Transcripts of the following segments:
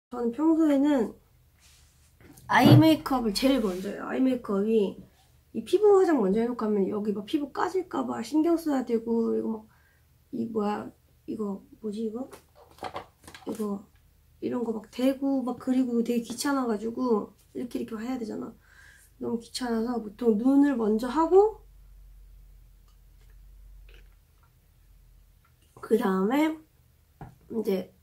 저는 평소에는 아이 메이크업을 제일 먼저 해요. 아이 메이크업이 이 피부 화장 먼저 해놓고 하면 여기 막 피부 까질까봐 신경 써야 되고, 이거 막 이 뭐야 이거 뭐지 이거 이런 거 막 대고 막 그리고 되게 귀찮아가지고 이렇게 해야 되잖아. 너무 귀찮아서 보통 눈을 먼저 하고 그 다음에 이제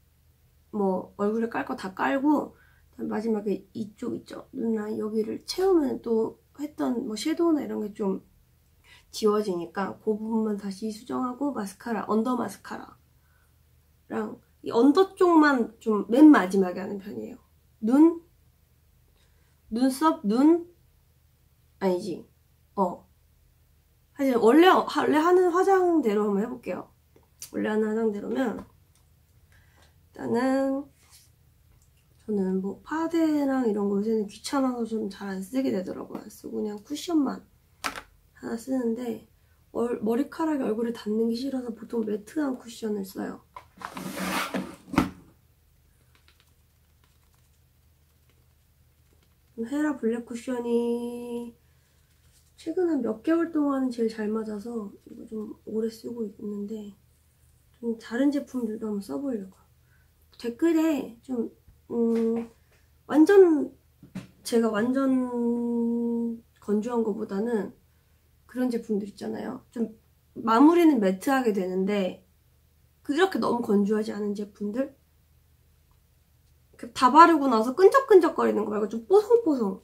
뭐 얼굴에 깔 거 다 깔고 마지막에 이쪽 있죠, 눈 라인 여기를 채우면 또 했던 뭐 섀도우나 이런 게 좀 지워지니까 그 부분만 다시 수정하고 마스카라, 언더 마스카라랑 이 언더 쪽만 좀 맨 마지막에 하는 편이에요. 눈썹, 아니지, 사실 원래 하는 화장대로 한번 해볼게요. 원래 하는 화장대로면 일단은 저는 뭐 파데랑 이런 거 요새는 귀찮아서 좀 잘 안 쓰게 되더라고요. 안 쓰고 그냥 쿠션만 하나 쓰는데 머리카락이 얼굴에 닿는 게 싫어서 보통 매트한 쿠션을 써요. 헤라 블랙 쿠션이 최근 한 몇 개월 동안 제일 잘 맞아서 이거 좀 오래 쓰고 있는데 좀 다른 제품들도 한번 써보려고요. 댓글에 좀 제가 완전 건조한 거보다는 그런 제품들 있잖아요. 좀 마무리는 매트하게 되는데 그렇게 너무 건조하지 않은 제품들? 다 바르고 나서 끈적끈적거리는 거 말고 좀 뽀송뽀송,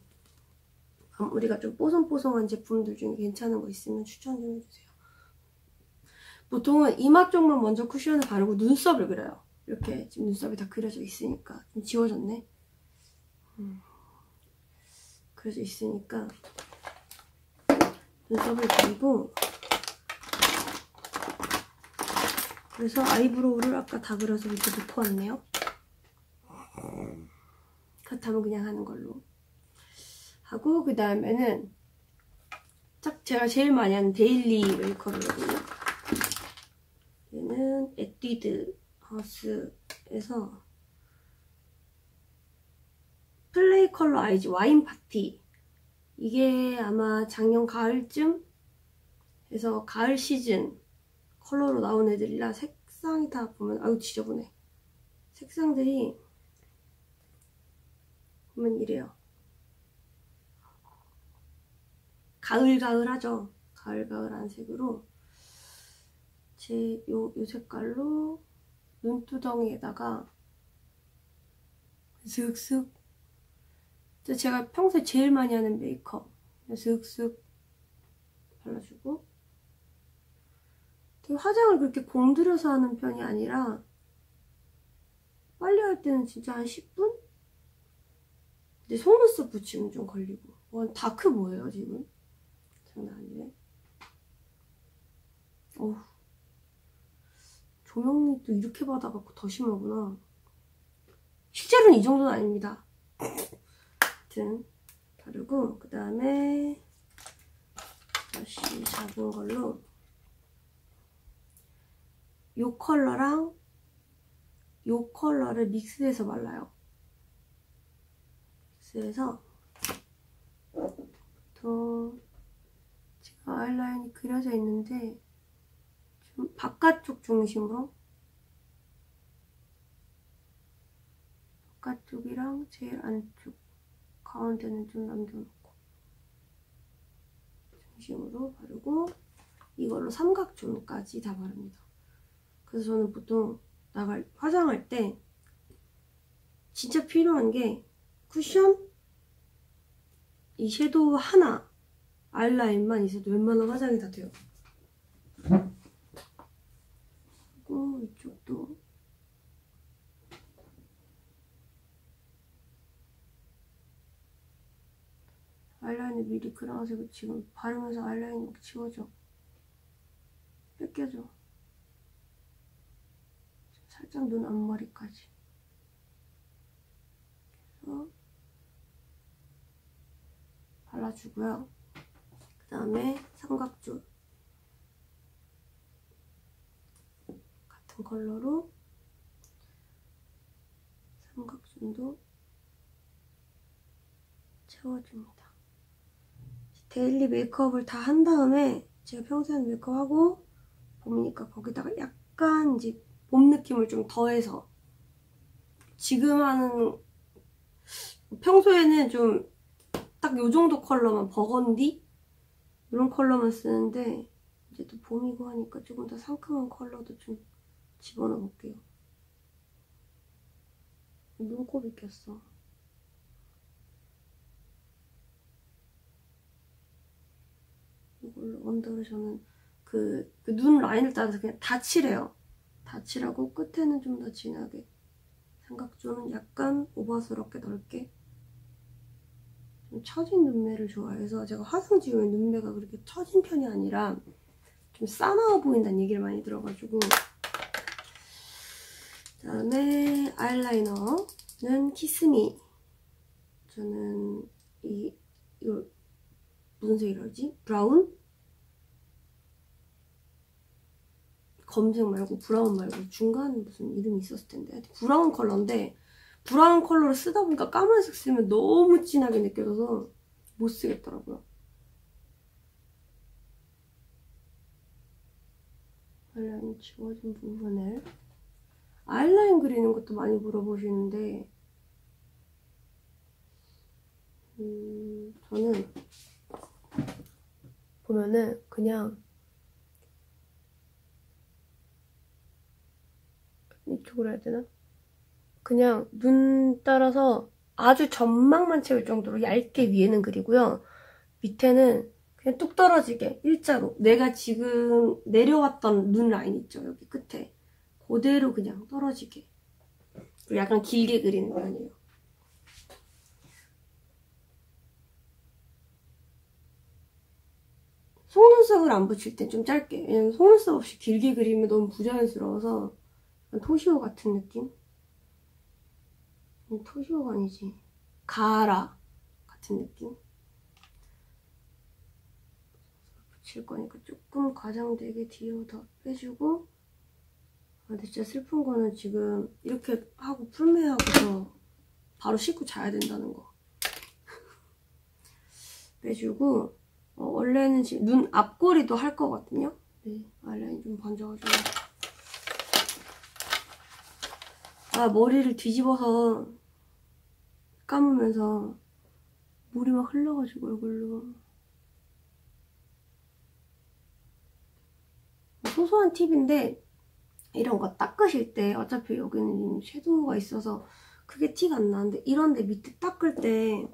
마무리가 좀 뽀송뽀송한 제품들 중에 괜찮은 거 있으면 추천 좀 해주세요. 보통은 이마 쪽만 먼저 쿠션을 바르고 눈썹을 그려요. 이렇게 지금 눈썹이 다 그려져 있으니까 좀 지워졌네. 그려져 있으니까 눈썹을 그리고, 그래서 아이브로우를 아까 다 그려서 이렇게 놓고왔네요. 그렇다면 그냥 하는 걸로 하고, 그 다음에는 딱 제가 제일 많이 하는 데일리 메이크업이거든요. 얘는 에뛰드 하우스에서 플레이 컬러 아이즈 와인 파티, 이게 아마 작년 가을쯤 해서 가을 시즌 컬러로 나온 애들이라 색상이 다 보면 아유 지저분해. 색상들이 보면 이래요. 가을가을하죠. 가을가을한 색으로 요 색깔로 눈두덩이에다가 슥슥, 제가 평소에 제일 많이 하는 메이크업 슥슥 발라주고, 되게 화장을 그렇게 공들여서 하는 편이 아니라 빨리 할 때는 진짜 한 10분? 근데 속눈썹 붙이면 좀 걸리고. 와, 다크 뭐예요 지금? 장난 아니네. 어우, 조명도 이렇게 받아갖고 더 심하구나. 실제로는 이 정도는 아닙니다. 아무튼 바르고, 그 다음에 다시 작은 걸로 요 컬러랑 요 컬러를 믹스해서 발라요. 믹스해서 보통 제가 아이라인이 그려져 있는데 좀 바깥쪽 중심으로, 바깥쪽이랑 제일 안쪽 가운데는 좀 남겨놓고 중심으로 바르고, 이걸로 삼각존까지 다 바릅니다. 그래서 저는 보통 화장할 때 진짜 필요한 게 쿠션, 이 섀도우 하나, 아이라인만 있어도 웬만한 화장이 다 돼요. 그리고 이쪽도 아이라인을 미리 그려가지고 지금 바르면서 아이라인 막 지워져, 뺏겨져. 살짝 눈 앞머리까지. 그래서 발라주고요. 그 다음에 삼각존 같은 컬러로 삼각존도 채워줍니다. 데일리 메이크업을 다 한 다음에 제가 평소에 하는 메이크업하고 봄이니까 거기다가 약간 이제 봄 느낌을 좀 더해서 지금 하는 평소에는 좀 딱 요 정도 컬러만 버건디 이런 컬러만 쓰는데 이제 또 봄이고 하니까 조금 더 상큼한 컬러도 좀 집어넣어 볼게요. 눈곱이 꼈어. 이걸로 언더를 저는 그 눈 라인을 따라서 그냥 다 칠해요. 다 칠하고 끝에는 좀 더 진하게, 삼각존은 약간 오버스럽게 넓게. 좀 처진 눈매를 좋아해서 제가 화장 지우면 눈매가 그렇게 처진 편이 아니라 좀 싸나워 보인다는 얘기를 많이 들어가지고. 그다음에 아이라이너는 키스미. 저는 이거 무슨 색이라지? 브라운? 검색 말고 브라운 말고 중간에 무슨 이름이 있었을 텐데 브라운 컬러인데, 브라운 컬러를 쓰다 보니까 까만색 쓰면 너무 진하게 느껴져서 못 쓰겠더라고요. 아이라인 지워진 부분을 아이라인 그리는 것도 많이 물어보시는데 저는 보면은 그냥 이쪽으로 해야 되나? 그냥 눈 따라서 아주 점막만 채울 정도로 얇게 위에는 그리고요. 밑에는 그냥 뚝 떨어지게 일자로 내가 지금 내려왔던 눈 라인 있죠? 여기 끝에. 그대로 그냥 떨어지게. 약간 길게 그리는 편이에요. 속눈썹을 안 붙일 땐 좀 짧게. 왜냐면 속눈썹 없이 길게 그리면 너무 부자연스러워서 토시오 같은 느낌? 토시오가 아니지. 가라 같은 느낌? 붙일 거니까 조금 과장되게 뒤로 더 빼주고. 근데 진짜 슬픈 거는 지금 이렇게 하고 풀메하고서 바로 씻고 자야 된다는 거. 빼주고 원래는 지금 눈 앞꼬리도 할 거거든요. 네, 아이라인 좀 번져가지고. 머리를 뒤집어서 감으면서 물이 막 흘러가지고 얼굴로. 소소한 팁인데 이런 거 닦으실 때 어차피 여기는 섀도우가 있어서 크게 티가 안 나는데 이런데 밑에 닦을 때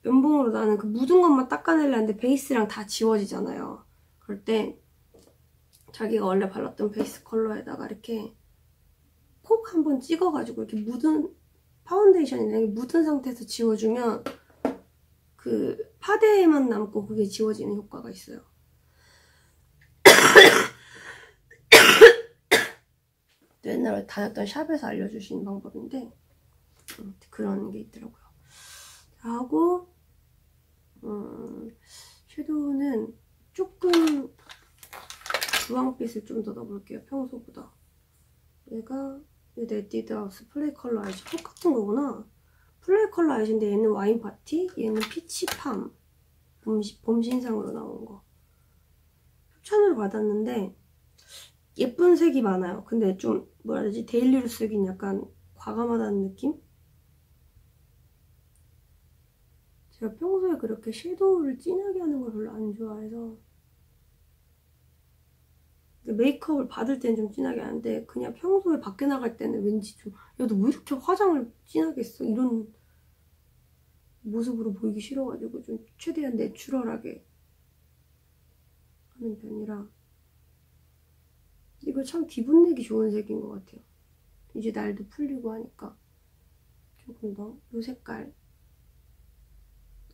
면봉으로 나는 그 묻은 것만 닦아내려는데 베이스랑 다 지워지잖아요. 그럴 때 자기가 원래 발랐던 베이스 컬러에다가 이렇게 콕 한번 찍어가지고 이렇게 묻은 파운데이션이나 묻은 상태에서 지워주면 그 파데만 남고 그게 지워지는 효과가 있어요. 옛날에 다녔던 샵에서 알려주신 방법인데 그런 게 있더라고요. 하고 섀도우는 조금 주황빛을 좀 더 넣어볼게요. 평소보다. 얘가 네티드하우스 플레이 컬러 아이즈 똑같은 거구나. 플레이 컬러 아이즈인데 얘는 와인 파티, 얘는 피치팜 봄 신상으로 나온 거. 협찬으로 받았는데 예쁜 색이 많아요. 근데 좀 뭐라 해야 되지? 데일리로 쓰긴 약간 과감하다는 느낌? 제가 평소에 그렇게 섀도우를 진하게 하는 걸 별로 안 좋아해서 메이크업을 받을 때는 좀 진하게 하는데 그냥 평소에 밖에 나갈 때는 왠지 좀 야, 너 왜 이렇게 화장을 진하게 써? 이런 모습으로 보이기 싫어가지고 좀 최대한 내추럴하게 하는 편이라 이거 참 기분 내기 좋은 색인 것 같아요. 이제 날도 풀리고 하니까 조금 더 이 색깔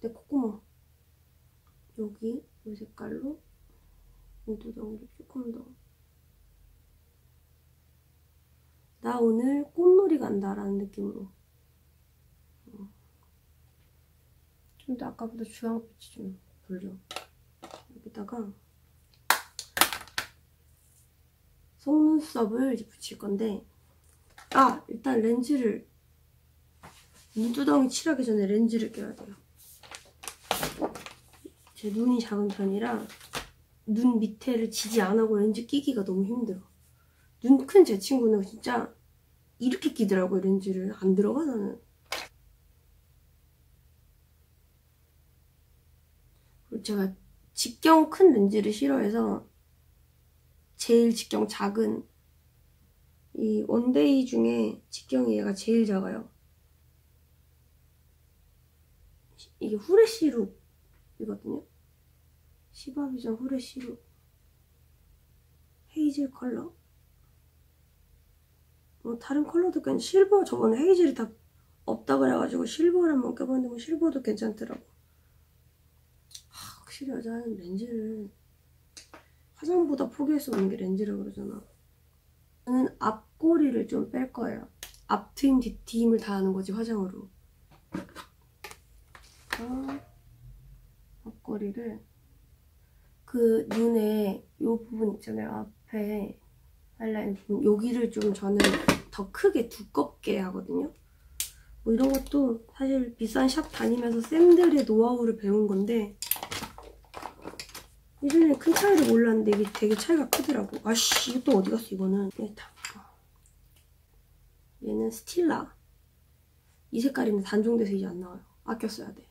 내 콧구멍 여기 이 색깔로 눈두덩이를 조금 더 나 오늘 꽃놀이 간다라는 느낌으로 좀 더 아까보다 주황빛이 좀 돌려. 여기다가 속눈썹을 이제 붙일 건데 일단 렌즈를 눈두덩이 칠하기 전에 렌즈를 껴야 돼요. 제 눈이 작은 편이라 눈 밑에를 지지 안 하고 렌즈 끼기가 너무 힘들어. 눈 큰 제 친구는 진짜 이렇게 끼더라고요, 렌즈를. 안 들어가, 나는. 그리고 제가 직경 큰 렌즈를 싫어해서 제일 직경 작은 이 원데이 중에 직경이 얘가 제일 작아요. 이게 후레쉬룩이거든요. 시바비전 후레쉬룩 헤이즐 컬러. 뭐 다른 컬러도 그냥 실버, 저번에 헤이즐이 다 없다 그래가지고 실버를 한번 껴봤는데 뭐 실버도 괜찮더라고. 확실히 여자는 렌즈를 화장보다 포기할 수 없는 게 렌즈라 그러잖아. 저는 앞꼬리를 좀 뺄 거예요. 앞트임 뒷트임을 다 하는 거지, 화장으로. 앞꼬리를 그 눈에 요 부분 있잖아요, 앞에 아이라인 부분, 여기를 좀 저는 더 크게 두껍게 하거든요. 뭐 이런 것도 사실 비싼 샵 다니면서 쌤들의 노하우를 배운 건데 예전에 큰 차이를 몰랐는데 이게 되게 차이가 크더라고. 아씨, 이거 또 어디 갔어, 이거는. 얘는 스틸라. 이 색깔인데 단종돼서 이제 안 나와요. 아껴 써야 돼.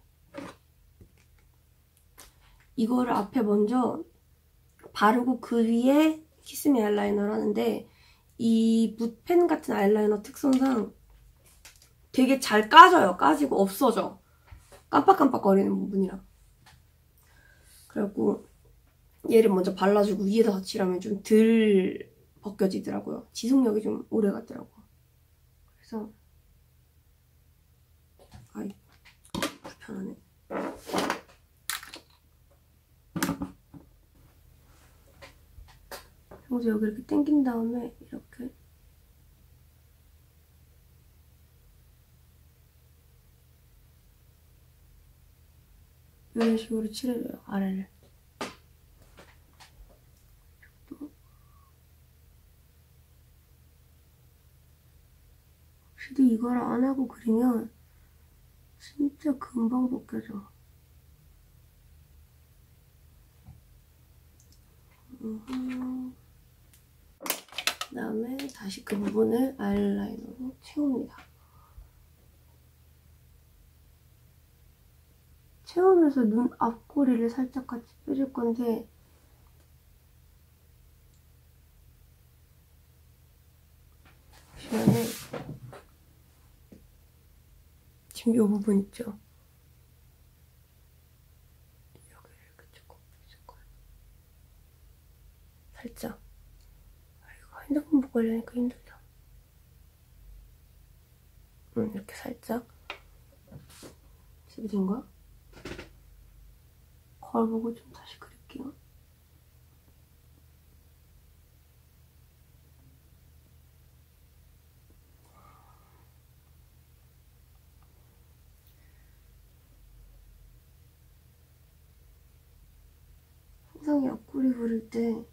이거를 앞에 먼저 바르고 그 위에 키스미 아이라이너를 하는데 이 붓펜 같은 아이라이너 특성상 되게 잘 까져요. 까지고 없어져. 깜빡깜빡거리는 부분이라. 그래갖고 얘를 먼저 발라주고 위에다 덧칠하면 좀 덜 벗겨지더라고요. 지속력이 좀 오래 가더라고. 그래서 아이 불편하네. 그래서 여기 이렇게 당긴 다음에 이렇게 이런 식으로 칠해줘요, 아래를. 확실히 이걸 안 하고 그리면 진짜 금방 벗겨져. 그다음에 다시 그 부분을 아이라이너로 채웁니다. 채우면서 눈 앞꼬리를 살짝 같이 빼줄 건데 보시면은 지금 이 부분 있죠? 여기 이렇게 조금 빼줄 거예요. 살짝. 이거 핸드폰 보고 하려니까 힘들다. 이렇게 살짝. 준비된 거야? 거울 보고 좀 다시 그릴게요. 항상 옆구리 그릴 때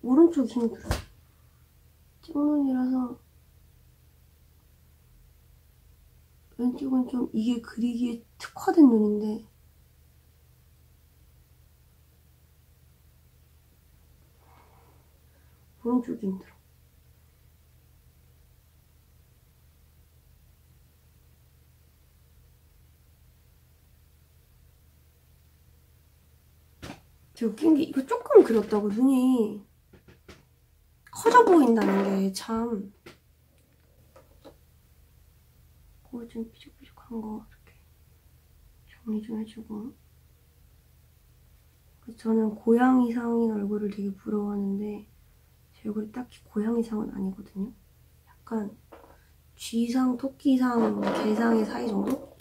오른쪽이 힘들어. 찍눈이라서 왼쪽은 좀 이게 그리기에 특화된 눈인데 오른쪽이 힘들어. 되게 웃긴 게 이거 조금 그렸다고 눈이 커져 보인다는 게 참. 그거 좀 삐죽삐죽한 거 이렇게 정리 좀 해주고. 저는 고양이상인 얼굴을 되게 부러워하는데 제 얼굴이 딱히 고양이상은 아니거든요. 약간 쥐상, 토끼상, 개상의 사이 정도?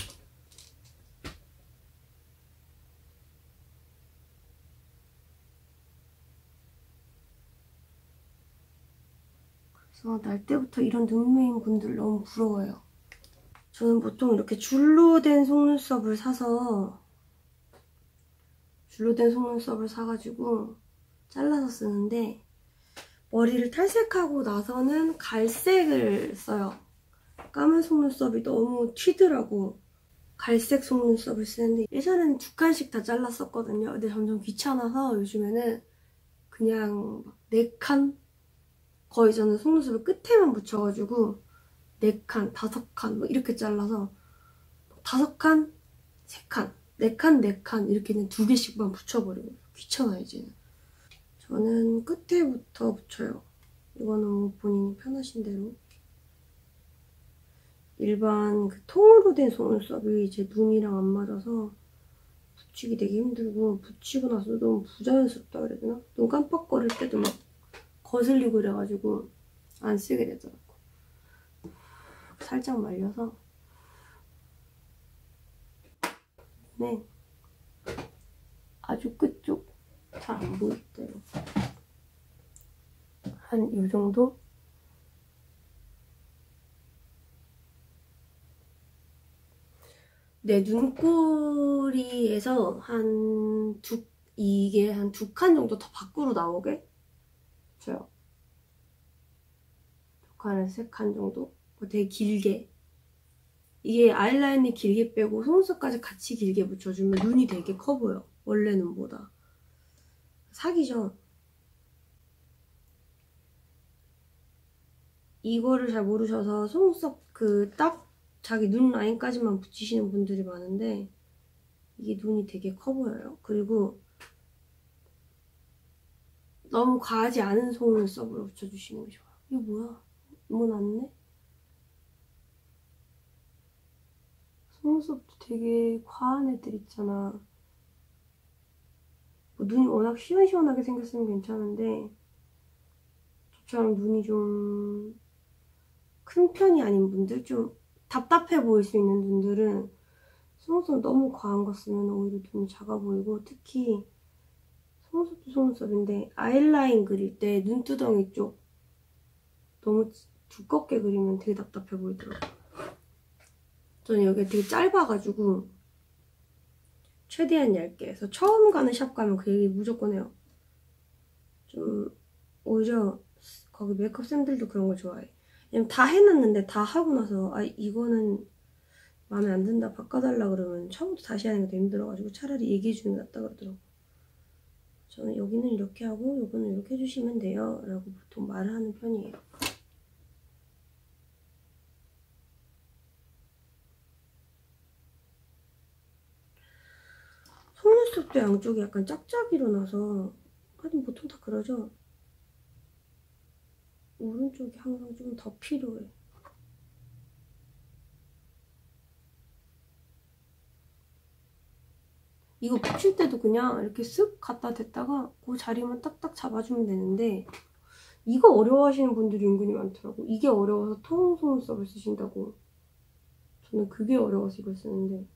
그래서 날 때부터 이런 눈매인 분들 너무 부러워요. 저는 보통 이렇게 줄로 된 속눈썹을 사서 사가지고 잘라서 쓰는데 머리를 탈색하고 나서는 갈색을 써요. 까만 속눈썹이 너무 튀더라고. 갈색 속눈썹을 쓰는데 예전에는 2칸씩 다 잘랐었거든요. 근데 점점 귀찮아서 요즘에는 그냥 4칸? 거의 저는 속눈썹을 끝에만 붙여가지고 4칸, 5칸 뭐 이렇게 잘라서 5칸, 3칸, 4칸, 4칸 이렇게 그냥 2개씩만 붙여버리고 귀찮아요 이제는. 저는 끝에부터 붙여요. 이거는 뭐 본인이 편하신 대로. 일반 그 통으로 된 속눈썹이 제 눈이랑 안 맞아서 붙이기 되게 힘들고 붙이고 나서 너무 부자연스럽다 그래야 되나? 눈 깜빡거릴 때도 막 거슬리고 이래가지고 안 쓰게 되더라고. 살짝 말려서 네 아주 끝쪽 잘 안 보일 때로 한 요 정도? 네, 눈꼬리에서 이게 한 2칸 정도 더 밖으로 나오게 줘요. 2칸에서 3칸 정도? 되게 길게. 이게 아이라인이 길게 빼고 속눈썹까지 같이 길게 붙여주면 눈이 되게 커 보여. 원래 눈보다. 사기죠? 이거를 잘 모르셔서 속눈썹 딱 자기 눈 라인까지만 붙이시는 분들이 많은데 이게 눈이 되게 커 보여요. 그리고 너무 과하지 않은 속눈썹으로 붙여주시는 게 좋아요. 이거 뭐야? 너무 낮네? 속눈썹도 되게 과한 애들 있잖아. 뭐 눈이 워낙 시원시원하게 생겼으면 괜찮은데 저처럼 눈이 좀 큰 편이 아닌 분들, 좀 답답해 보일 수 있는 분들은 속눈썹 너무 과한 거 쓰면 오히려 눈이 작아 보이고, 특히 속눈썹도 속눈썹인데 아이라인 그릴 때 눈두덩이 쪽 너무 두껍게 그리면 되게 답답해 보이더라고요. 저는 여기가 되게 짧아가지고 최대한 얇게 해서 처음 가는 샵 가면 그 얘기 무조건 해요. 좀 오히려 거기 메이크업 쌤들도 그런 거 좋아해. 왜냐면 다 해놨는데 다 하고 나서 이거는 마음에 안 든다 바꿔달라 그러면 처음부터 다시 하는 게 더 힘들어가지고 차라리 얘기해주는 게 낫다 그러더라고. 저는 여기는 이렇게 하고 요거는 이렇게 해주시면 돼요 라고 보통 말을 하는 편이에요. 속눈썹도 양쪽이 약간 짝짝이로 나서, 하긴 보통 다 그러죠. 오른쪽이 항상 좀 더 필요해. 이거 붙일 때도 그냥 이렇게 쓱 갖다 댔다가 그 자리만 딱딱 잡아주면 되는데 이거 어려워하시는 분들이 은근히 많더라고. 이게 어려워서 통 속눈썹을 쓰신다고. 저는 그게 어려워서 이걸 쓰는데.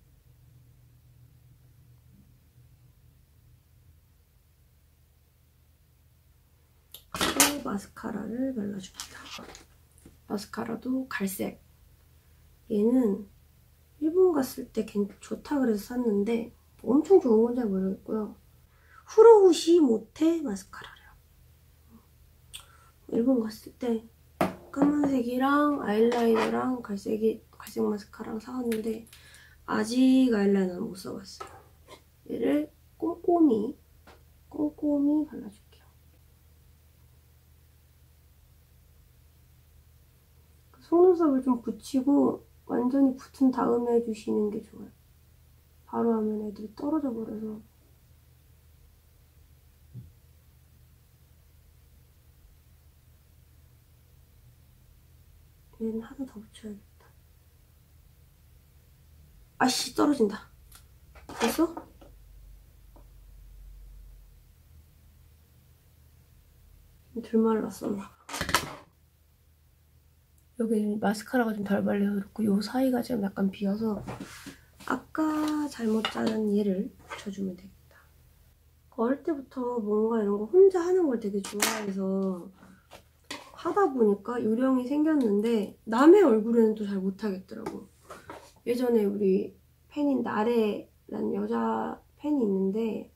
그리고 마스카라를 발라줍니다. 마스카라도 갈색. 얘는 일본 갔을 때 좋다 그래서 샀는데 엄청 좋은 건 잘 모르겠고요. 후로우시 모테 마스카라래요. 일본 갔을 때 까만색이랑 아이라이너랑 갈색 마스카라랑 사왔는데 아직 아이라이너는 못 써봤어요. 얘를 꼼꼼히 발라줄게요. 속눈썹을 좀 붙이고 완전히 붙은 다음에 해주시는 게 좋아요. 바로 하면 애들이 떨어져 버려서. 얘는 하나 더 붙여야겠다. 아씨 떨어진다. 됐어? 덜 말랐어. 여기 마스카라가 좀 덜 발려서 그렇고 요 사이가 지금 약간 비어서 아까 잘못 자른 얘를 붙여주면 되겠다. 어릴 때부터 뭔가 이런 거 혼자 하는 걸 되게 좋아해서 하다 보니까 요령이 생겼는데 남의 얼굴에는 또 잘 못하겠더라고. 예전에 우리 팬인 나래라는 여자 팬이 있는데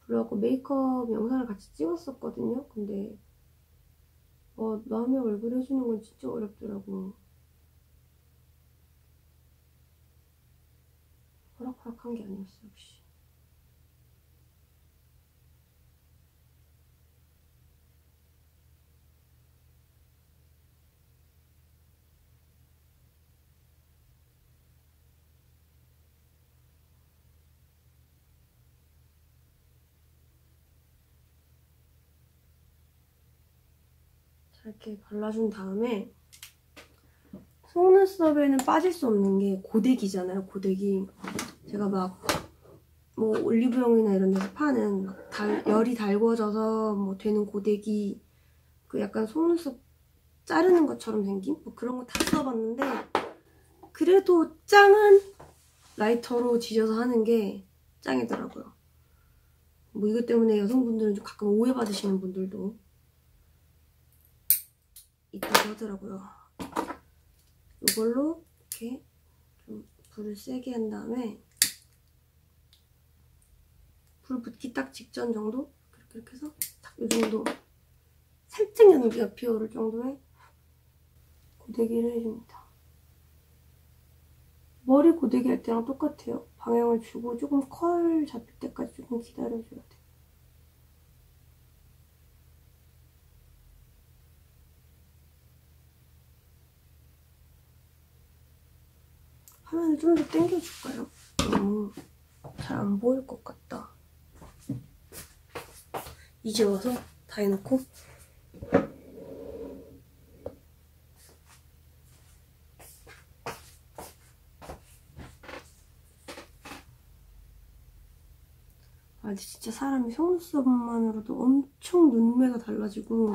불러갖고 메이크업 영상을 같이 찍었었거든요. 근데 남의 얼굴 해주는 건 진짜 어렵더라고. 허락한 게 아니었어 역시. 자, 이렇게 발라준 다음에 속눈썹에는 빠질 수 없는 게 고데기잖아요. 고데기. 제가 막 뭐 올리브영이나 이런 데서 파는 막 열이 달궈져서 뭐 되는 고데기, 그 약간 속눈썹 자르는 것처럼 생긴 뭐 그런 거 다 써봤는데, 그래도 짱은 라이터로 지져서 하는 게 짱이더라고요. 뭐 이것 때문에 여성분들은 좀 가끔 오해받으시는 분들도 있다고 하더라고요. 이걸로 이렇게 좀 불을 세게 한 다음에 불 붙기 딱 직전 정도? 이렇게 해서 딱 이 정도 살짝 연기가 피어오를 정도의 고데기를 해줍니다. 머리 고데기 할 때랑 똑같아요. 방향을 주고 조금 컬 잡힐 때까지 조금 기다려줘야 돼. 화면을 좀 더 당겨줄까요? 너무 잘 안 보일 것 같다. 이제 와서 다 해놓고. 아 근데 진짜 사람이 속눈썹만으로도 엄청 눈매가 달라지고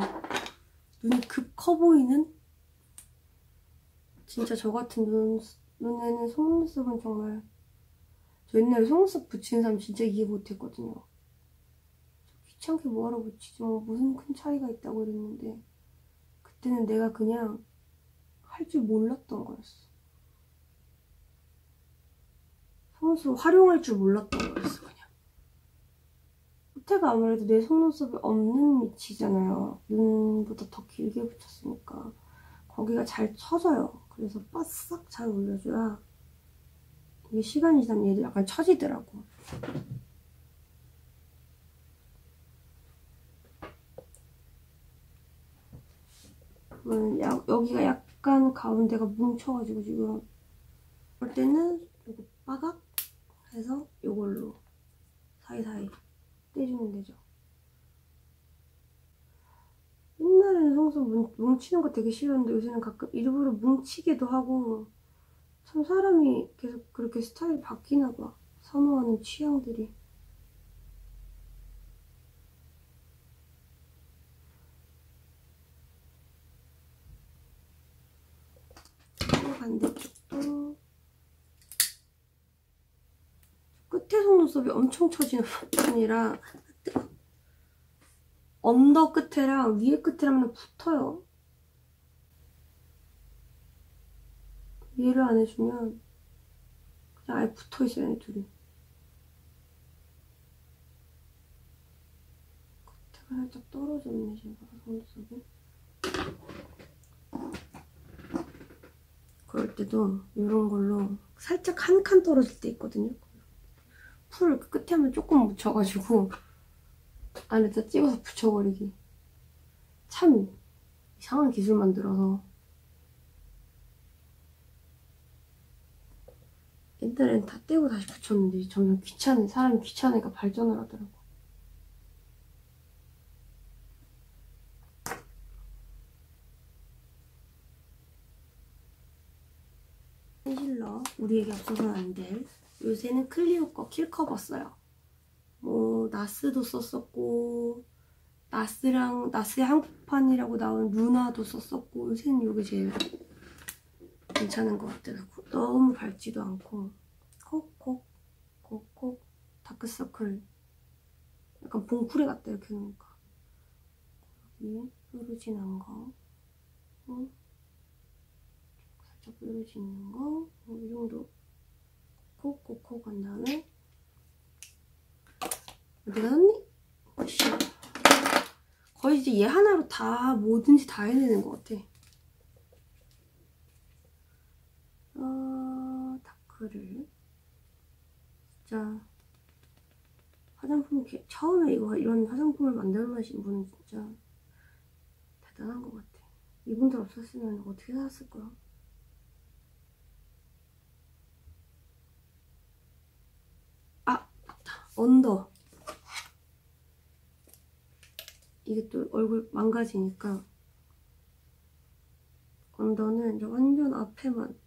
눈이 급 커 보이는? 진짜 저 같은 눈에는 속눈썹은 정말, 저 옛날에 속눈썹 붙이는 사람 진짜 이해 못했거든요. 귀찮게 뭐하러 붙이지, 뭐 무슨 큰 차이가 있다고 이랬는데 그때는 내가 그냥 할 줄 몰랐던 거였어. 속눈썹 활용할 줄 몰랐던 거였어 그냥. 끝에가 아무래도 내 속눈썹이 없는 위치잖아요. 눈보다 더 길게 붙였으니까 거기가 잘 처져요. 그래서 바싹 잘 올려줘야 이게 시간이 지나면 얘도 약간 처지더라고. 여기가 약간 가운데가 뭉쳐가지고 지금 그럴 때는 요거 빠각 해서 요걸로 사이사이 떼주면 되죠. 옛날에는 속눈썹 뭉치는 거 되게 싫었는데 요새는 가끔 일부러 뭉치기도 하고, 참 사람이 계속 그렇게 스타일이 바뀌나 봐. 선호하는 취향들이. 또 반대쪽도 끝에 속눈썹이 엄청 처지는 편이라 언더 끝에랑 위에 끝이랑 붙어요. 이해를 안 해주면 그냥 아예 붙어있어요, 얘 둘이. 끝에가 살짝 떨어졌네, 제가 속눈썹이. 그럴 때도 이런 걸로 살짝 한 칸 떨어질 때 있거든요. 풀 끝에 한번 조금 묻혀가지고 안에다 찍어서 붙여버리기. 참 이상한 기술 만들어서. 옛날엔 다 떼고 다시 붙였는데 점점 사람이 귀찮으니까 발전을 하더라고. 컨실러, 우리에게 없어서는 안 될. 요새는 클리오 거 킬커버 써요. 뭐 나스도 썼었고, 나스의 한국판이라고 나온 루나도 썼었고, 요새는 이게 제일 괜찮은 것 같더라고. 너무 밝지도 않고 콕콕 다크서클 약간 봉프레 같다 이렇게 놓으니까. 여기 뾰루지 난 거, 살짝 뾰루지 있는 거, 이 정도 콕콕콕 한 다음에 어디가 샀니? 거의 이제 얘 하나로 다 뭐든지 다 해내는 것 같아. 다크를 진짜 화장품 처음에 이런 화장품을 만들어내신 분은 진짜 대단한 것 같아. 이분들 없었으면 어떻게 살았을까? 아, 맞다. 언더. 이게 또 얼굴 망가지니까 언더는 이제 완전 앞에만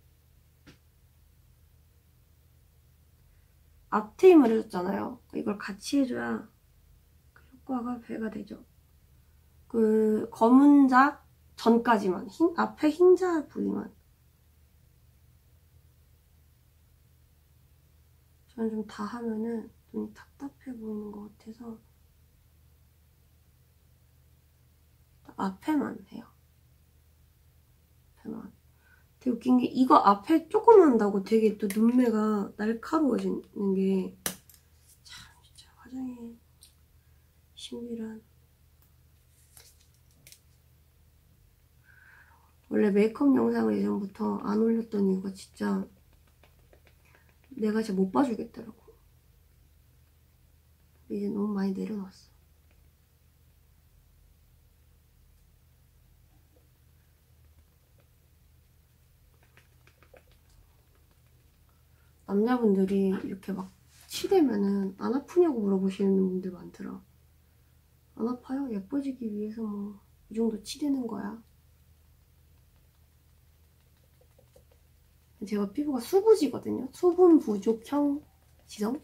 앞트임을 해줬잖아요. 이걸 같이 해줘야 그 효과가 배가 되죠. 그 검은자 전까지만 앞에 흰자 부위만. 저는 좀 다 하면은 눈이 답답해 보이는 것 같아서 앞에만 해요. 앞에만. 되게 웃긴 게 이거 앞에 조금 한다고 되게 또 눈매가 날카로워지는 게 참 진짜 화장의 신비란. 원래 메이크업 영상을 예전부터 안 올렸던 이유가 진짜 내가 진짜 못 봐주겠더라고. 이제 너무 많이 내려놨어. 남자분들이 이렇게 막 치대면은 안 아프냐고 물어보시는 분들 많더라. 안 아파요? 예뻐지기 위해서 뭐 이 정도 치대는 거야. 제가 피부가 수부지거든요. 수분 부족형 지성?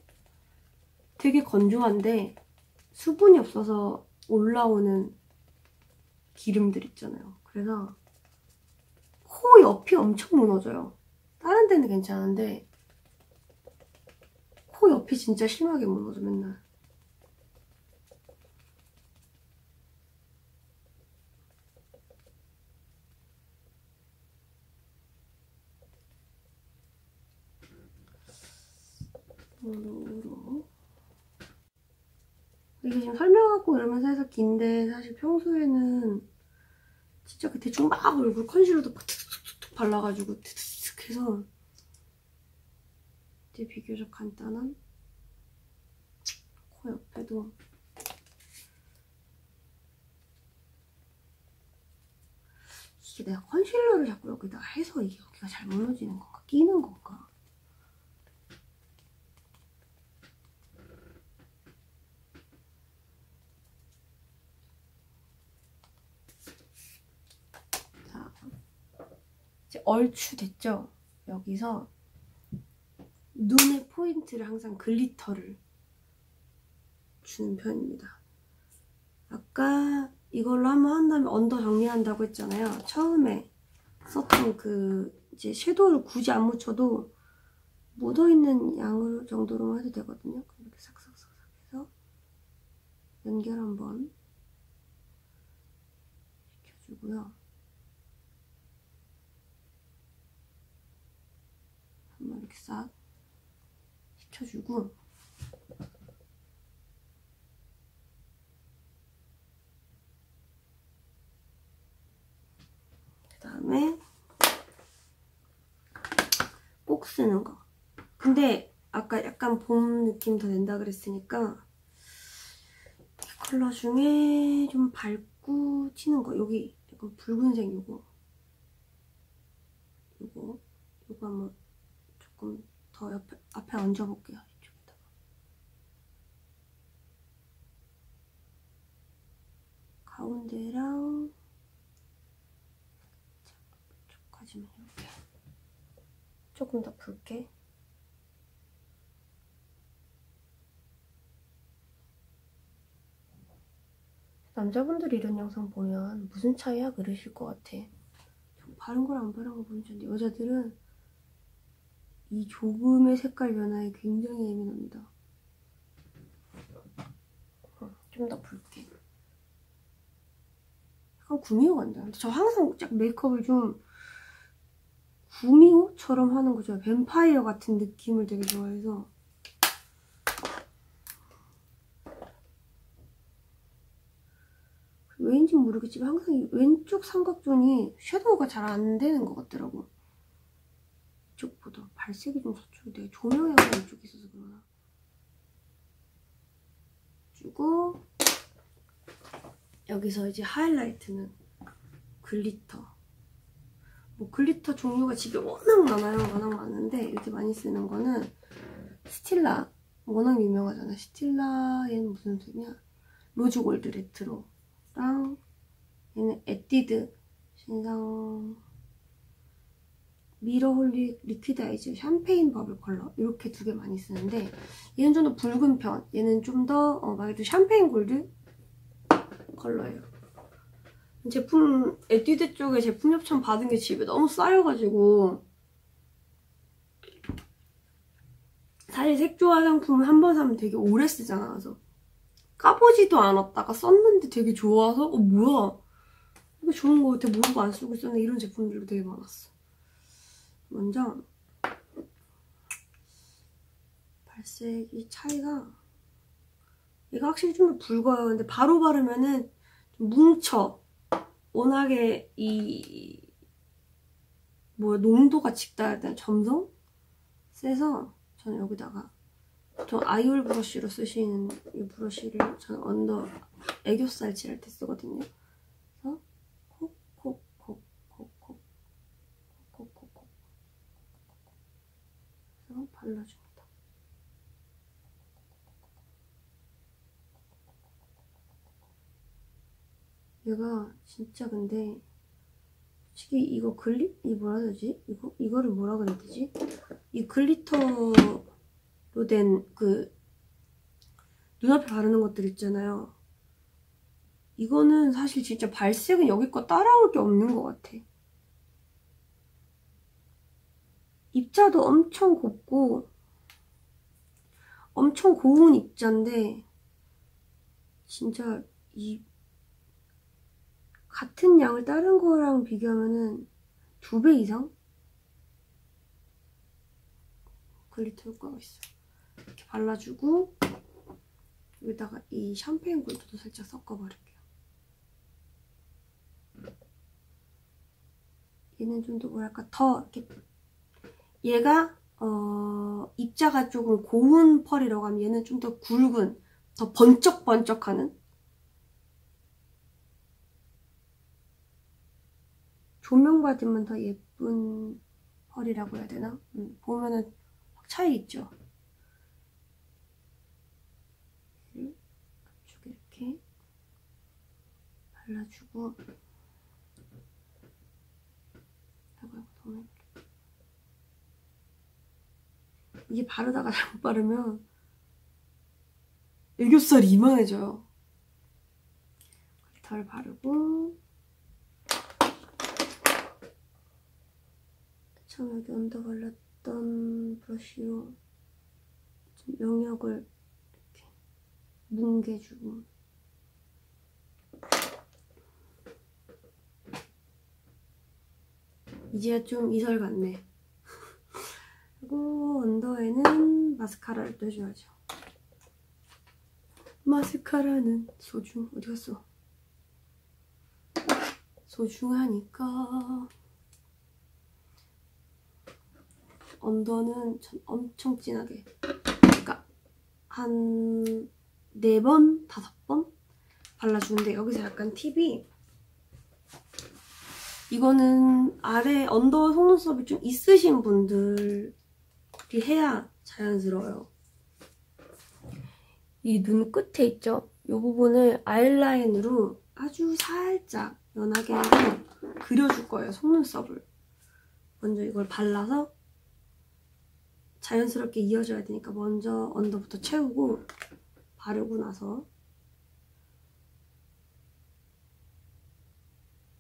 되게 건조한데 수분이 없어서 올라오는 기름들 있잖아요. 그래서 코 옆이 엄청 무너져요. 다른 데는 괜찮은데 코 옆이 진짜 심하게 무너져 맨날. 이게 지금 설명하고 이러면서 해서 긴데 사실 평소에는 진짜 그 대충 막 얼굴 컨실러도 툭툭툭툭 발라가지고 툭툭툭 해서 이제 비교적 간단한 코 옆에도 이게 내가 컨실러를 자꾸 여기다 해서 이게 여기가 잘 무너지는 건가? 끼는 건가? 자, 이제 얼추 됐죠? 여기서 눈의 포인트를 항상 글리터를 주는 편입니다. 아까 이걸로 한번 한 다음에 언더 정리한다고 했잖아요. 처음에 썼던 그 이제 섀도우를 굳이 안 묻혀도 묻어있는 양 정도로만 해도 되거든요. 이렇게 싹싹싹 해서 연결 한번 시켜주고요. 한번 이렇게 싹 시켜주고 그 다음에 꼭 쓰는 거. 근데 아까 약간 봄 느낌 더 낸다 그랬으니까 이 컬러 중에 좀 밝고 튀는 거. 여기 약간 붉은색 요거 한번 조금 더 앞에 얹어볼게요. 이쪽에다가. 가운데랑 이쪽까지만 이렇게 조금 더 붉게. 남자분들이 이런 영상 보면 무슨 차이야? 그러실 것 같아. 바른 거랑 안 바른 거 보면 좋은데 여자들은 이 조금의 색깔 변화에 굉장히 예민합니다. 좀 더 붉게. 약간 구미호 같다. 저 항상 짝 메이크업을 좀 구미호처럼 하는 거 좋아해요. 뱀파이어 같은 느낌을 되게 좋아해서. 왜인지 모르겠지만 항상 이 왼쪽 삼각존이 섀도우가 잘 안 되는 것 같더라고. 이쪽보다 발색이 좀 저쪽이 내가 조명이 항상 이쪽에 있어서 그러나. 여기서 이제 하이라이트는 글리터. 뭐 글리터 종류가 집에 워낙 많아요. 워낙 많은데 이렇게 많이 쓰는 거는 스틸라. 워낙 유명하잖아. 스틸라 얘는 무슨 색이냐? 로즈골드 레트로랑 얘는 에뛰드 신상 미러홀릭 리퀴드 아이즈 샴페인 버블 컬러 이렇게 두 개 많이 쓰는데 얘는 좀 더 붉은 편. 얘는 좀 더 말 그대로 샴페인 골드 컬러예요. 제품 에뛰드 쪽에 제품 협찬 받은 게 집에 너무 쌓여가지고 사실 색조 화장품을 한 번 사면 되게 오래 쓰잖아. 그래서 까보지도 않았다가 썼는데 되게 좋아서 뭐야 이거 좋은 거 같아 모르고 안 쓰고 있었는데 이런 제품들도 되게 많았어. 먼저 발색이 차이가 얘가 확실히 좀 더 붉어요. 근데 바로 바르면은 좀 뭉쳐. 워낙에 농도가 짙다 해야 되나? 점성? 세서 저는 여기다가 보통 아이올 브러쉬로 쓰시는 이 브러쉬를 저는 언더 애교살 칠할 때 쓰거든요. 그래서 콕콕콕콕콕콕콕콕콕 그래서 발라줍니다. 얘가 진짜 근데 솔직히 이거 이 뭐라 해야 되지? 이거를 뭐라 그래야 되지? 이 글리터로 된 그 눈앞에 바르는 것들 있잖아요. 이거는 사실 진짜 발색은 여기 거 따라올 게 없는 것 같아. 입자도 엄청 곱고 엄청 고운 입자인데 진짜 이 같은 양을 다른 거랑 비교하면은 2배 이상 글리터 효과가 있어요. 이렇게 발라주고 여기다가 이 샴페인 골드도 살짝 섞어버릴게요. 얘는 좀 더 뭐랄까 더 이렇게 얘가 입자가 조금 고운 펄이라고 하면 얘는 좀 더 굵은 더 번쩍번쩍하는 조명 받으면 더 예쁜 펄이라고 해야 되나? 보면은 확 차이 있죠? 앞쪽에 이렇게 발라주고 이게 바르다가 잘못 바르면 애교살이 이만해져요. 덜 바르고 처음 여기 언더 발랐던 브러쉬로 좀 영역을 이렇게 뭉개주고 이제야 좀 이설 같네. 그리고 언더에는 마스카라를 또 해줘야죠. 마스카라는 어디 갔어? 소중하니까. 언더는 전 엄청 진하게, 그러니까 한 4번, 5번 발라주는데 여기서 약간 팁이 이거는 아래 언더 속눈썹이 좀 있으신 분들이 해야 자연스러워요. 이 눈 끝에 있죠? 이 부분을 아이라인으로 아주 살짝 연하게 해서 그려줄 거예요, 속눈썹을. 먼저 이걸 발라서 자연스럽게 이어져야 되니까 먼저 언더부터 채우고 바르고 나서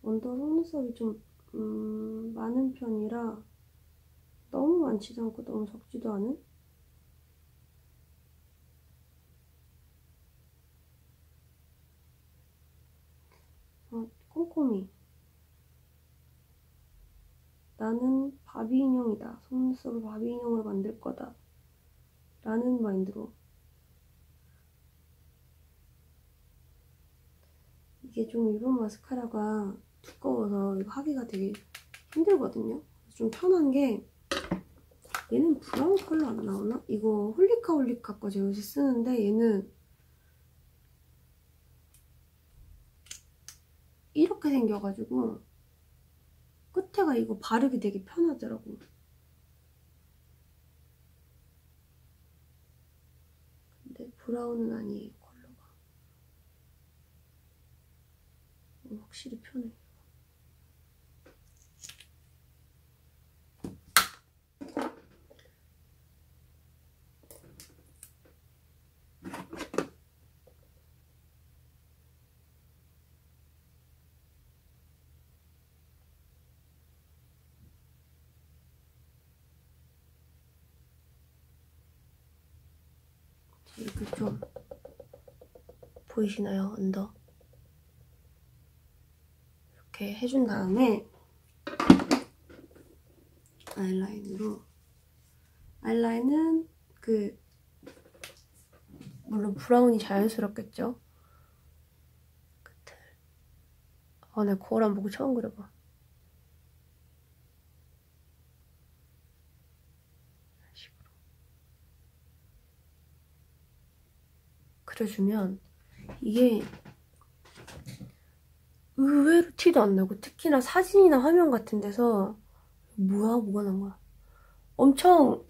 언더 속눈썹이 좀 많은 편이라 너무 많지도 않고 너무 적지도 않은? 꼼꼼히 나는 바비 인형이다. 속눈썹을 바비 인형으로 만들 거다. 라는 마인드로. 이게 좀 일본 마스카라가 두꺼워서 이거 하기가 되게 힘들거든요. 좀 편한 게 얘는 브라운 컬러 안 나오나? 이거 홀리카 거 제가 요새 쓰는데 얘는 이렇게 생겨가지고 끝에가 이거 바르기 되게 편하더라고. 근데 브라운은 아니에요, 컬러가. 확실히 편해. 이렇게 좀 보이시나요? 언더 이렇게 해준 다음에 아이라인으로, 아이라인은 물론 브라운이 자연스럽겠죠? 끝을. 내가 거울 안 보고 처음 그려봐. 이런 식으로 그려주면 이게 의외로 티도 안 나고, 특히나 사진이나 화면 같은 데서 뭐가 난 거야. 엄청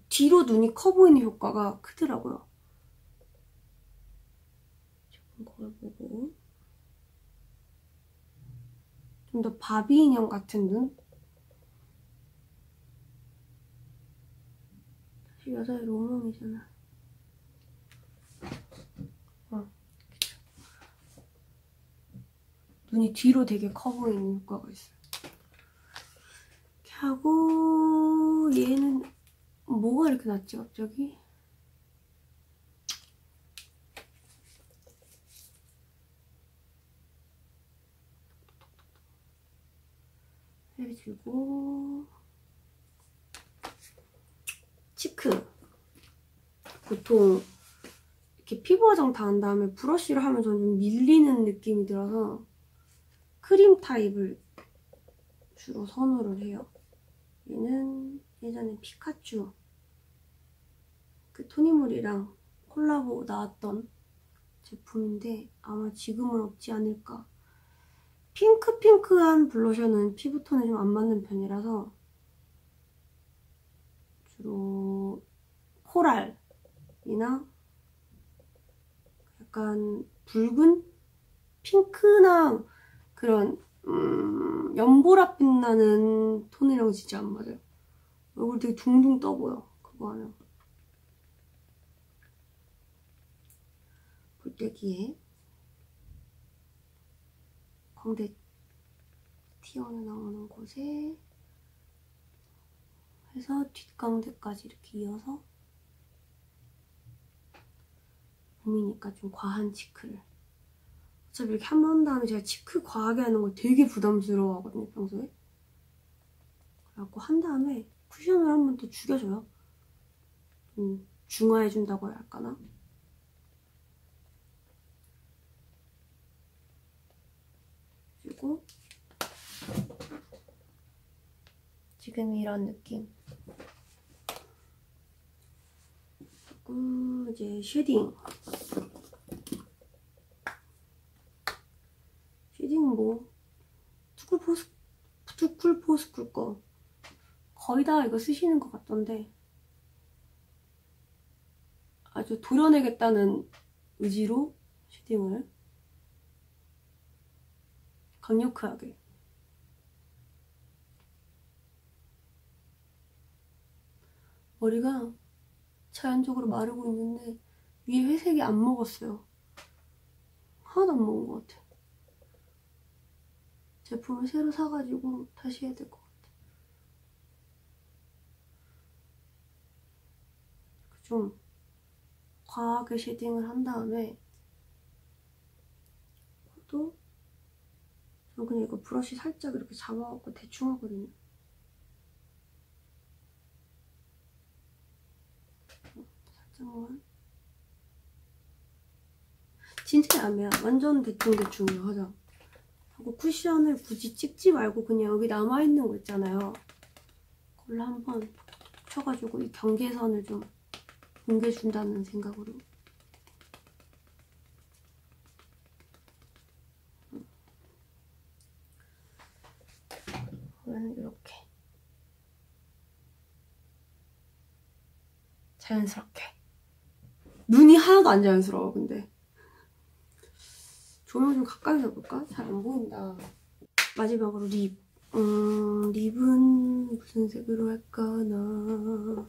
뒤로 눈이 커 보이는 효과가 크더라고요. 조금 거울 보고 좀 더 바비 인형 같은 눈? 사실 여자의 로망이잖아. 눈이 뒤로 되게 커 보이는 효과가 있어요. 이렇게 하고, 얘는 뭐가 이렇게 났지 갑자기? 해주고, 치크. 보통 이렇게 피부 화장 다 한 다음에 브러쉬를 하면 저는 좀 밀리는 느낌이 들어서 크림 타입을 주로 선호를 해요. 얘는 예전에 피카츄 그 토니모리랑 콜라보 나왔던 제품인데 아마 지금은 없지 않을까. 핑크한 블러셔는 피부톤에 좀 안 맞는 편이라서 주로 코랄이나 약간 붉은 핑크나 그런 연보라 빛나는 톤이랑 진짜 안 맞아요. 얼굴 되게 둥둥 떠 보여 그거 하면. 볼때기에 광대 튀어나 나오는 곳에 해서 뒷광대까지 이렇게 이어서, 봄이니까 좀 과한 치크를. 어차피 이렇게 한 번 한 다음에 제가 치크 과하게 하는 걸 되게 부담스러워 하거든요, 평소에. 그래갖고 한 다음에 쿠션을 한 번 더 죽여줘요. 중화해준다고 해야 할까나? 그리고 지금 이런 느낌. 이제 쉐딩. 쉐딩은 뭐 투쿨포스쿨 거 거의 다 이거 쓰시는 것 같던데, 아주 도려내겠다는 의지로 쉐딩을 강력하게. 머리가 자연적으로 마르고 있는데 위에 회색이 안 먹었어요. 하나도 안 먹은 것 같아. 제품을 새로 사가지고 다시 해야 될 것 같아. 좀 과하게 쉐딩을 한 다음에, 또 저는 그냥 이거 브러쉬 살짝 이렇게 잡아갖고 대충 하거든요. 살짝만. 진짜 얇아요. 완전 대충대충이에요, 화장. 하고 쿠션을 굳이 찍지 말고 그냥 여기 남아있는 거 있잖아요. 그걸로 한번 쳐가지고 이 경계선을 좀 뭉개준다는 생각으로. 그러면 이렇게 자연스럽게. 눈이 하나도 안 자연스러워. 근데 조명 좀 가까이서 볼까? 잘 안 보인다. 마지막으로 립. 립은 무슨 색으로 할까? 나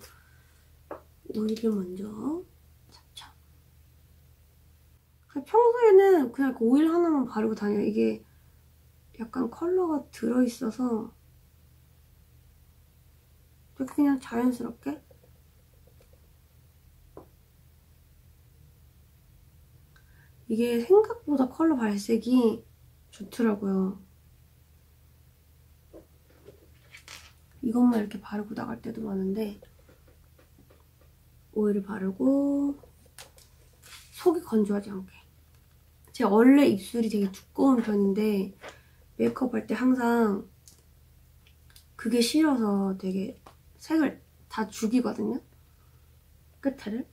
오일을 먼저 잡자. 평소에는 그냥 그 오일 하나만 바르고 다녀요. 이게 약간 컬러가 들어있어서 그냥 자연스럽게. 이게 생각보다 컬러 발색이 좋더라고요. 이것만 이렇게 바르고 나갈 때도 많은데 오일을 바르고 속이 건조하지 않게. 제가 원래 입술이 되게 두꺼운 편인데 메이크업 할 때 항상 그게 싫어서 되게 색을 다 죽이거든요. 끝에를.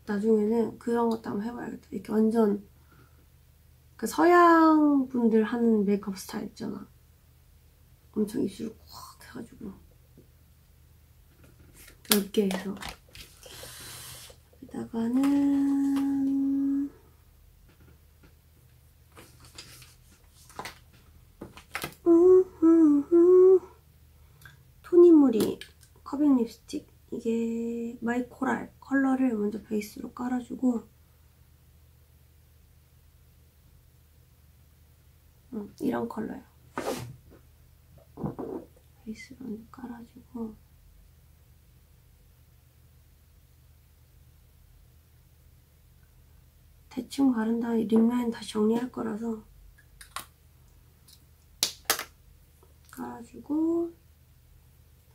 나중에는 그런 것도 한번 해봐야겠다. 이렇게 완전 그 서양 분들 하는 메이크업 스타일 있잖아. 엄청 입술을 꽉 해가지고 넓게 해서. 여기다가는 토니모리 커빙 립스틱. 이게 마이 코랄 컬러를 먼저 베이스로 깔아주고 이런 컬러예요. 베이스로 먼저 깔아주고 대충 바른 다음에 립라인 다시 정리할 거라서 깔아주고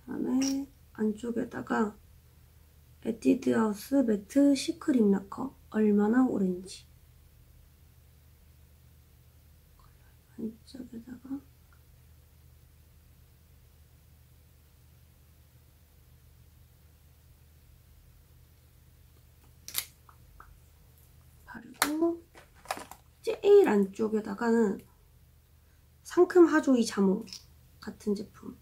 그다음에 안쪽에다가 에뛰드하우스 매트 시크 립 라커 얼마나 오렌지 안쪽에다가 바르고 제일 안쪽에다가는 상큼 하조이 자몽 같은 제품.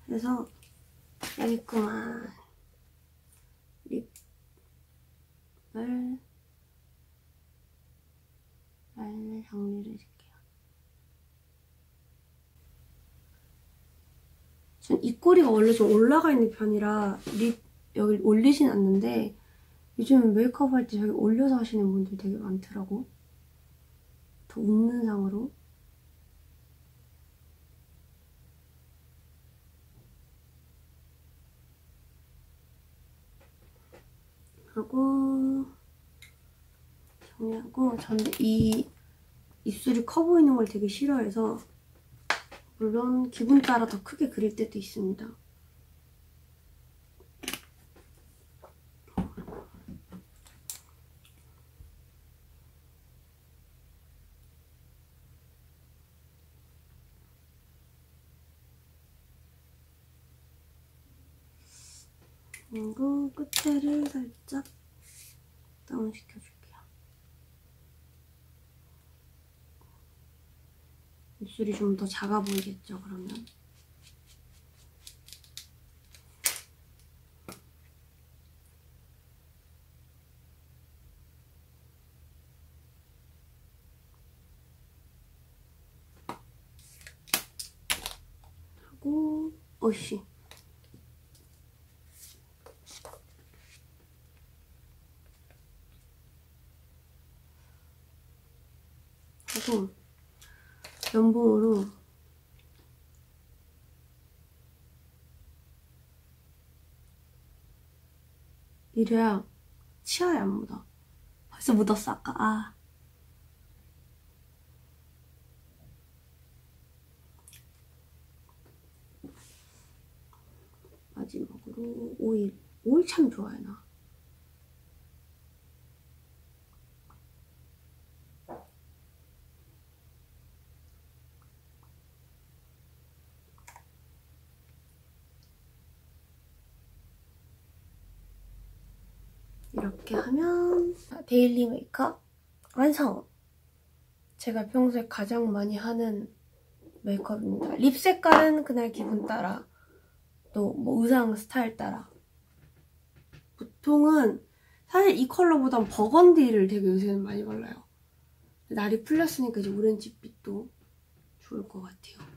그래서 여기구만 립을 잘 정리를 해줄게요. 전 입꼬리가 원래 좀 올라가 있는 편이라 립 여기 올리진 않는데 요즘 메이크업 할 때 저기 올려서 하시는 분들 되게 많더라고. 더 웃는 상으로. 하고 정리하고. 저는 이 입술이 커 보이는 걸 되게 싫어해서 물론 기분 따라 더 크게 그릴 때도 있습니다. 그리고 끝에를 살짝 다운시켜줄게요. 입술이 좀 더 작아 보이겠죠, 그러면? 하고, 어이씨. 하고, 면봉으로 이래야 치아에 안 묻어. 벌써 묻었어, 아까. 아. 마지막으로 오일. 오일 참 좋아해, 나. 이렇게 하면 데일리 메이크업 완성! 제가 평소에 가장 많이 하는 메이크업입니다. 립 색깔은 그날 기분 따라, 또 뭐 의상 스타일 따라. 보통은 사실 이 컬러보단 버건디를 되게 요새는 많이 발라요. 날이 풀렸으니까 이제 오렌지빛도 좋을 것 같아요.